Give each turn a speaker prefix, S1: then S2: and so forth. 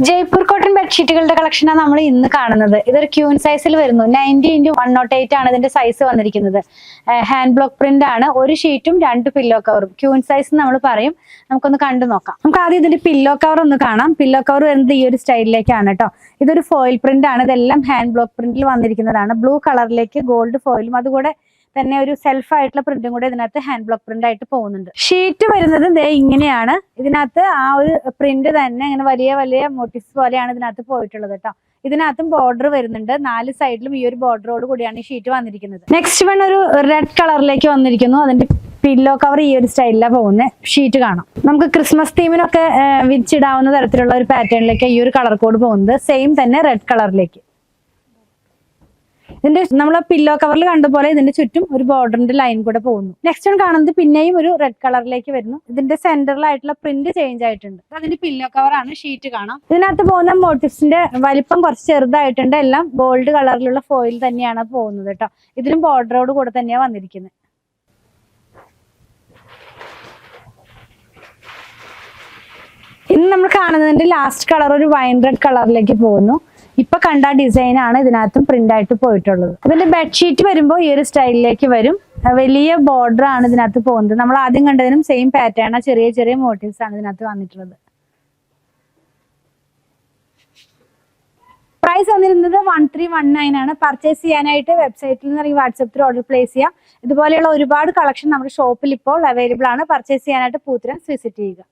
S1: Jaipur cotton ബെഡ്ഷീറ്റുകളുടെ കളക്ഷനാണ് നമ്മൾ ഇന്ന് കാണുന്നത്. ഇതൊരു ക്യൂൻ സൈസിൽ വരുന്നു. 90x108 ആണ് ഇതിന്റെ സൈസ് വന്നിരിക്കുന്നത്. ഹാൻഡ് ബ്ലോക്ക് പ്രിന്റ് ആണ്. ഒരു ഷീറ്റും 2 പില്ലോ കവറും. ക്യൂൻ സൈസ് നമ്മൾ പറയും. നമുക്കൊന്ന് കണ്ടു നോക്കാം. നമുക്ക് ആദ്യം ഇതിന്റെ പില്ലോ കവർ ഒന്ന് കാണാം. പില്ലോ കവർ വരുന്നത് ഈ ഒരു സ്റ്റൈലിലേക്കാണ് കേട്ടോ. ഇതൊരു ഫോയിൽ പ്രിന്റ് ആണ്. ഇതെല്ലാം ഹാൻഡ് ബ്ലോക്ക് പ്രിന്റിൽ വന്നിരിക്കുന്നതാണ്. ബ്ലൂ കളറിലേക്ക് ഗോൾഡ് ഫോയിലും അതുകൂടെ തന്നെ ഒരു സെൽഫ് ആയിട്ടുള്ള പ്രിന്റും കൂടെ ഇതിനകത്ത് ഹാൻഡ് ബ്ലോക്ക് പ്രിന്റ് ആയിട്ട് പോകുന്നുണ്ട്. ഷീറ്റ് വരുന്നത് ദേ ഇങ്ങനെയാണ്. ഇതിനകത്ത് ആ ഒരു പ്രിന്റ് തന്നെ ഇങ്ങനെ വലിയ വലിയ മോട്ടീവ്സ് പോലെയാണ് ഇതിനകത്ത് പോയിട്ടുള്ളത് കേട്ടോ. ഇതിനകത്തും ബോർഡർ വരുന്നുണ്ട്. 4 സൈഡിലും ഈ ഒരു ബോർഡറോട് കൂടിയാണ് ഈ ഷീറ്റ് വന്നിരിക്കുന്നത്. നെക്സ്റ്റ് വൺ ഒരു റെഡ് കളറിലേക്ക് വന്നിരിക്കുന്നു. അതിന്റെ പില്ലോ കവർ ഈ ഒരു സ്റ്റൈലിലാണ് പോകുന്നത്. ഷീറ്റ് കാണാം. നമുക്ക് ക്രിസ്മസ് തീമിനൊക്കെ വിരിച്ചിടാവുന്ന തരത്തിലുള്ള ഒരു പാറ്റേണിലേക്ക് ഈ ഒരു കളർ കോഡ് പോകുന്നത്. സെയിം തന്നെ റെഡ് കളറിലേക്ക്. ഇതിന്റെ നമ്മൾ പില്ലോ കവറിൽ കണ്ടപോലെ ഇതിന്റെ ചുറ്റും ഒരു ബോർഡറിന്റെ ലൈൻ കൂടെ പോകുന്നു. നെക്സ്റ്റ് വൺ കാണുന്നത് പിന്നെയും ഒരു റെഡ് കളറിലേക്ക് വരുന്നു. ഇതിന്റെ സെന്ററിലായിട്ടുള്ള പ്രിന്റ് ചേഞ്ച് ആയിട്ടുണ്ട്. അതിന്റെ പില്ലോ കവർ ആണ്. ഷീറ്റ് കാണാം. ഇതിനകത്ത് പോകുന്ന മോട്ടീവ്സിന്റെ വലിപ്പം കുറച്ച് ചെറുതായിട്ടുണ്ട്. എല്ലാം ഗോൾഡ് കളറിലുള്ള ഫോയിൽ തന്നെയാണ് പോകുന്നത് കേട്ടോ. ഇതിലും ബോർഡറോട് കൂടെ തന്നെയാണ് വന്നിരിക്കുന്നത്. ഇന്ന് നമ്മൾ കാണുന്നതിന്റെ ലാസ്റ്റ് കളർ ഒരു വൈൻ റെഡ് കളറിലേക്ക് പോകുന്നു. ഇപ്പൊ കണ്ട ഡിസൈൻ ആണ് ഇതിനകത്തും പ്രിന്റ് ആയിട്ട് പോയിട്ടുള്ളത്. ഇതിന്റെ ബെഡ്ഷീറ്റ് വരുമ്പോൾ ഈ ഒരു സ്റ്റൈലിലേക്ക് വരും. വലിയ ബോർഡർ ആണ് ഇതിനകത്ത് പോകുന്നത്. നമ്മൾ ആദ്യം കണ്ടതിനും സെയിം പാറ്റേൺ, ചെറിയ ചെറിയ മോട്ടീവ്സ് ആണ് ഇതിനകത്ത് വന്നിട്ടുള്ളത്. പ്രൈസ് വന്നിരുന്നത് 1319 ആണ്. പർച്ചേസ് ചെയ്യാനായിട്ട് വെബ്സൈറ്റിൽ നിന്ന് വാട്സപ്പ് ത്രൂ ഓർഡർ പ്ലേസ് ചെയ്യാം. ഇതുപോലെയുള്ള ഒരുപാട് കളക്ഷൻ നമ്മുടെ ഷോപ്പിൽ ഇപ്പോൾ അവൈലബിൾ ആണ്. പർച്ചേസ് ചെയ്യാനായിട്ട് പൂത്തിരൻസ് വിസിറ്റ് ചെയ്യുക.